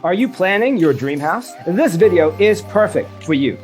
Are you planning your dream house? This video is perfect for you.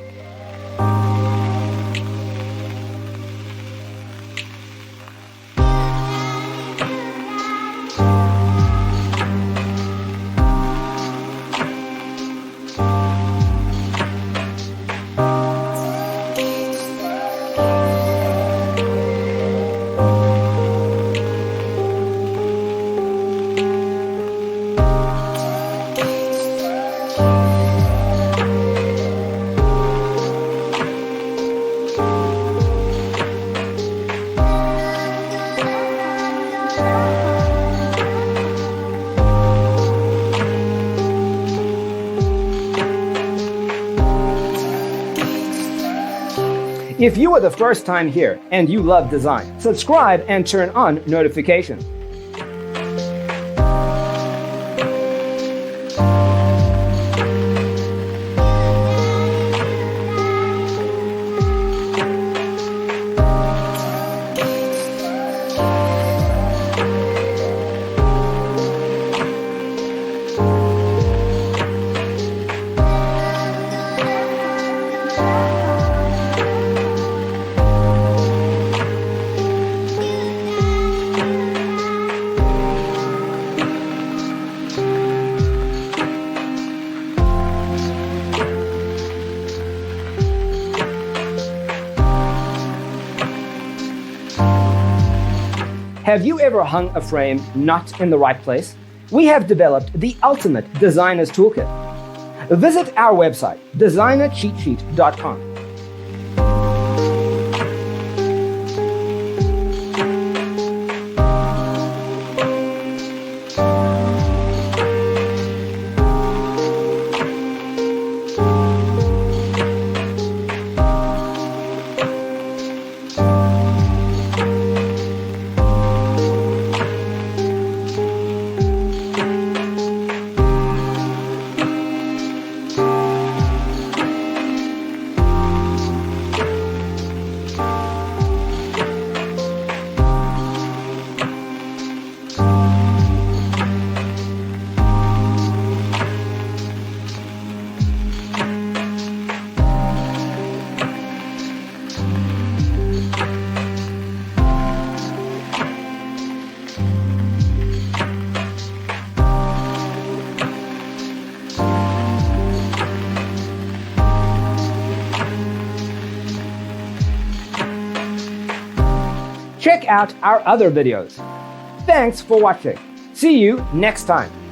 If you are the first time here and you love design, subscribe and turn on notifications. Have you ever hung a frame not in the right place? We have developed the ultimate designer's toolkit. Visit our website, designercheatsheet.com. Check out our other videos. Thanks for watching. See you next time.